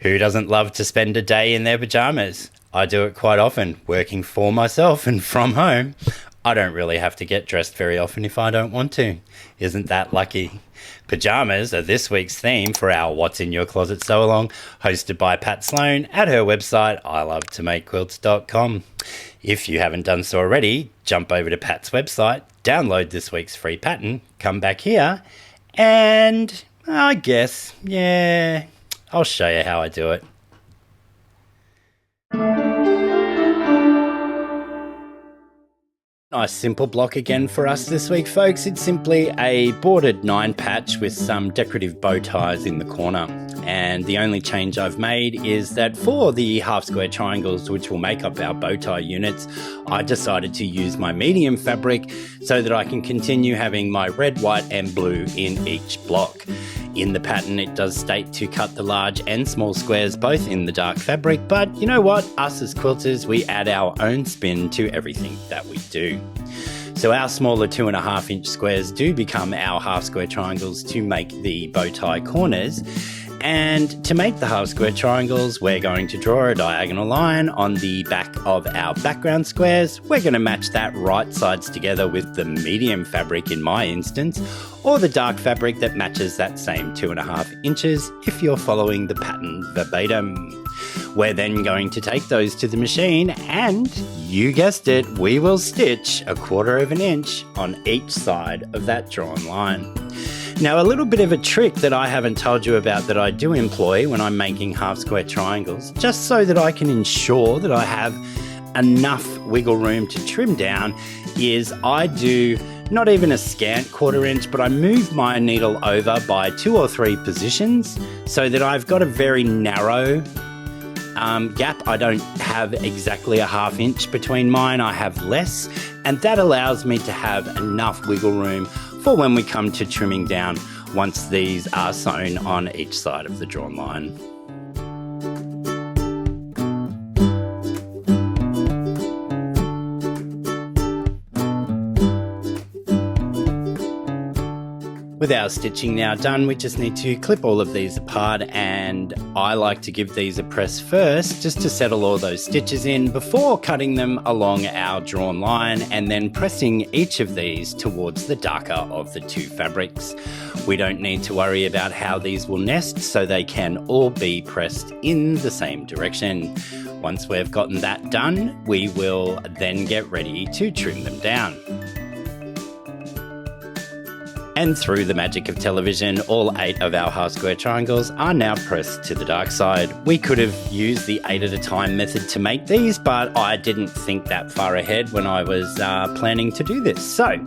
Who doesn't love to spend a day in their pajamas? I do it quite often, working for myself and from home. I don't really have to get dressed very often if I don't want to. Isn't that lucky? Pajamas are this week's theme for our What's in Your Closet Sew-Along, hosted by Pat Sloan at her website, ilovetomakequilts.com. If you haven't done so already, jump over to Pat's website, download this week's free pattern, come back here, and I guess, I'll show you how I do it. Nice simple block again for us this week, folks. It's simply a bordered 9 patch with some decorative bow ties in the corner. And the only change I've made is that for the half square triangles, which will make up our bow tie units, I decided to use my medium fabric so that I can continue having my red, white and blue in each block. In the pattern, it does state to cut the large and small squares both in the dark fabric, but you know what? Us as quilters, we add our own spin to everything that we do. So our smaller 2.5 inch squares do become our half square triangles to make the bow tie corners. And to make the half square triangles, we're going to draw a diagonal line on the back of our background squares. We're going to match that right sides together with the medium fabric in my instance, or the dark fabric that matches that same 2.5 inches if you're following the pattern verbatim. We're then going to take those to the machine and, you guessed it, we will stitch 1/4 inch on each side of that drawn line. Now, a little bit of a trick that I haven't told you about that I do employ when I'm making half square triangles, just so that I can ensure that I have enough wiggle room to trim down, is I do not even a scant 1/4 inch, but I move my needle over by 2 or 3 positions so that I've got a very narrow gap. I don't have exactly a 1/2 inch between mine, I have less, and that allows me to have enough wiggle room for when we come to trimming down once these are sewn on each side of the drawn line. With our stitching now done, we just need to clip all of these apart, and I like to give these a press first just to settle all those stitches in before cutting them along our drawn line and then pressing each of these towards the darker of the 2 fabrics. We don't need to worry about how these will nest, so they can all be pressed in the same direction. Once we've gotten that done, we will then get ready to trim them down. And through the magic of television, all 8 of our half square triangles are now pressed to the dark side. We could have used the 8 at a time method to make these, but I didn't think that far ahead when I was planning to do this. So,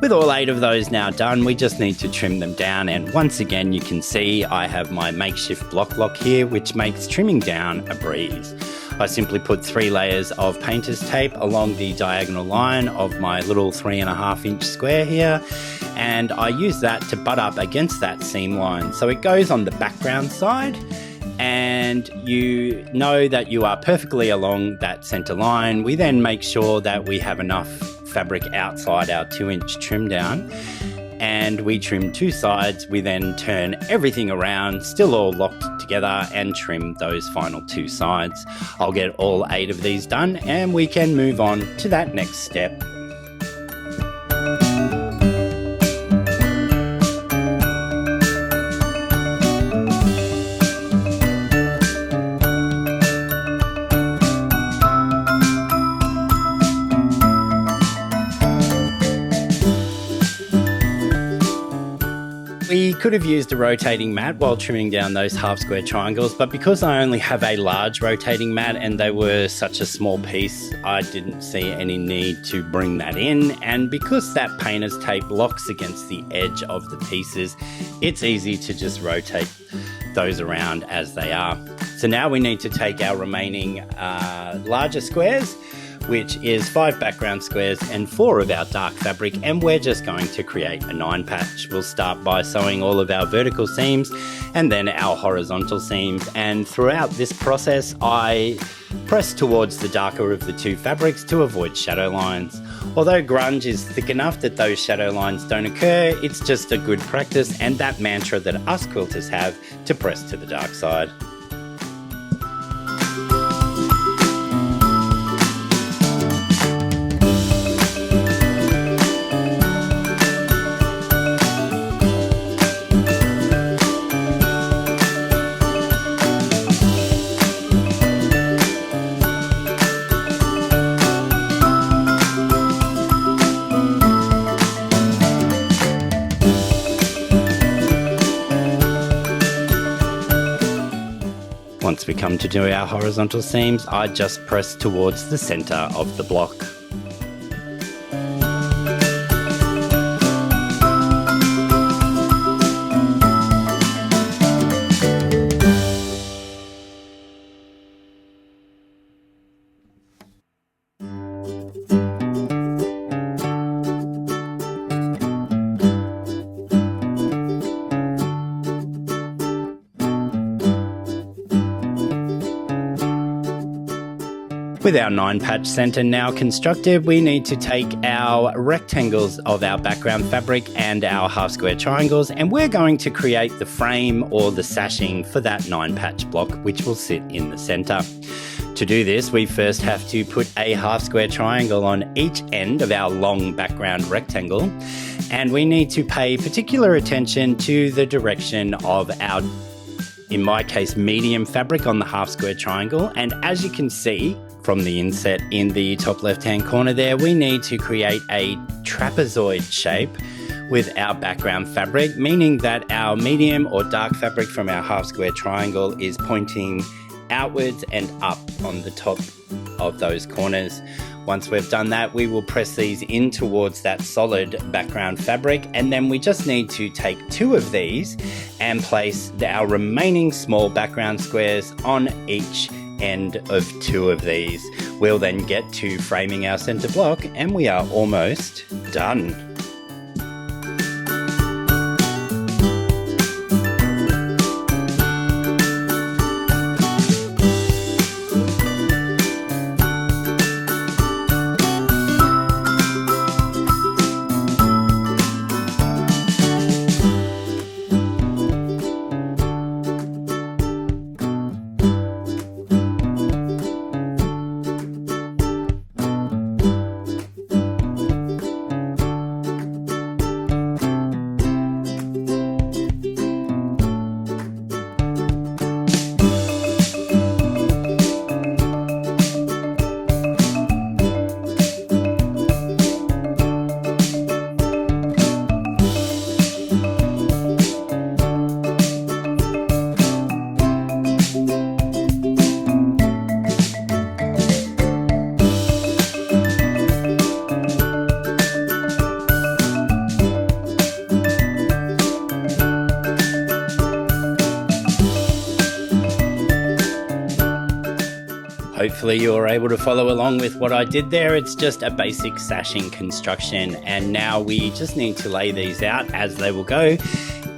with all 8 of those now done, we just need to trim them down. And once again, you can see I have my makeshift block lock here, which makes trimming down a breeze. I simply put 3 layers of painter's tape along the diagonal line of my little 3.5 inch square here, and I use that to butt up against that seam line. So it goes on the background side, and you know that you are perfectly along that center line. We then make sure that we have enough fabric outside our 2 inch trim down, and we trim 2 sides. We then turn everything around, still all locked together, and trim those final 2 sides. I'll get all 8 of these done and we can move on to that next step. We could have used a rotating mat while trimming down those half square triangles, but because I only have a large rotating mat and they were such a small piece, I didn't see any need to bring that in. And because that painter's tape locks against the edge of the pieces, it's easy to just rotate those around as they are. So now we need to take our remaining larger squares, which is 5 background squares and 4 of our dark fabric, and we're just going to create a 9 patch. We'll start by sewing all of our vertical seams and then our horizontal seams, and throughout this process I press towards the darker of the 2 fabrics to avoid shadow lines. Although grunge is thick enough that those shadow lines don't occur, it's just a good practice and that mantra that us quilters have to press to the dark side. Once we come to do our horizontal seams, I just press towards the center of the block. With our 9-patch centre now constructed, we need to take our rectangles of our background fabric and our half square triangles, and we're going to create the frame or the sashing for that 9-patch block, which will sit in the centre. To do this, we first have to put a half square triangle on each end of our long background rectangle, and we need to pay particular attention to the direction of our, in my case, medium fabric on the half square triangle. And as you can see from the inset in the top left hand corner there, we need to create a trapezoid shape with our background fabric, meaning that our medium or dark fabric from our half square triangle is pointing outwards and up on the top of those corners. Once we've done that, we will press these in towards that solid background fabric, and then we just need to take 2 of these and place our remaining small background squares on each end of 2 of these. We'll then get to framing our center block, and we are almost done. Hopefully you were able to follow along with what I did there. It's just a basic sashing construction, and now we just need to lay these out as they will go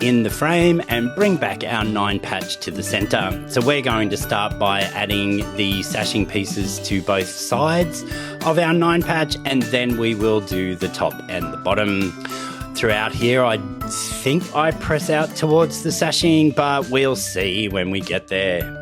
in the frame and bring back our 9-patch to the center. So we're going to start by adding the sashing pieces to both sides of our 9-patch, and then we will do the top and the bottom. Throughout here, I think I press out towards the sashing, but we'll see when we get there.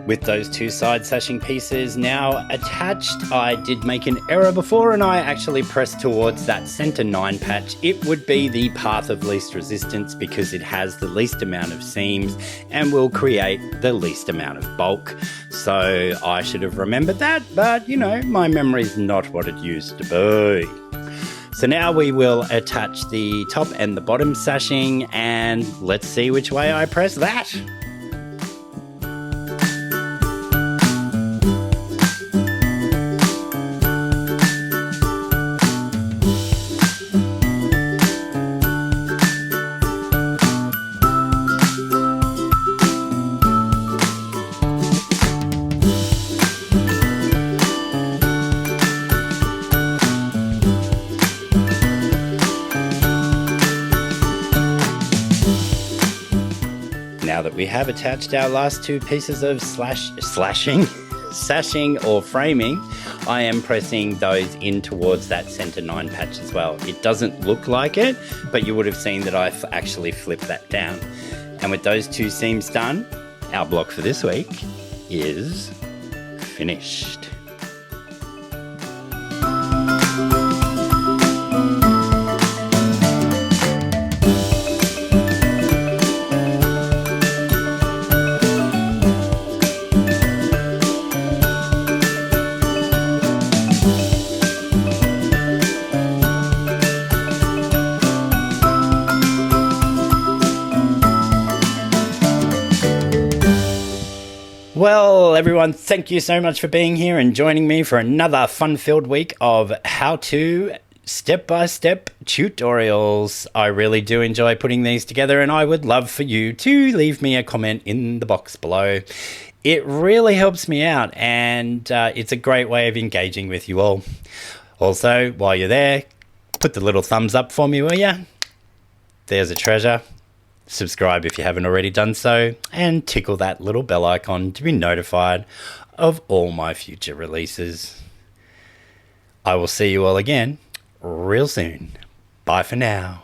With those 2 side sashing pieces now attached, I did make an error before, and I actually pressed towards that center 9-patch. It would be the path of least resistance because it has the least amount of seams and will create the least amount of bulk. So I should have remembered that, but you know, my memory's not what it used to be. So now we will attach the top and the bottom sashing, and let's see which way I press that. Now that we have attached our last 2 pieces of sashing or framing, I am pressing those in towards that center 9-patch as well. It doesn't look like it, but you would have seen that I actually flipped that down. And with those 2 seams done, our block for this week is finished. Well, everyone, thank you so much for being here and joining me for another fun-filled week of how-to step-by-step tutorials. I really do enjoy putting these together, and I would love for you to leave me a comment in the box below. It really helps me out, and it's a great way of engaging with you all. Also, while you're there, put the little thumbs up for me, will ya? There's a treasure. Subscribe if you haven't already done so, and tickle that little bell icon to be notified of all my future releases. I will see you all again real soon. Bye for now.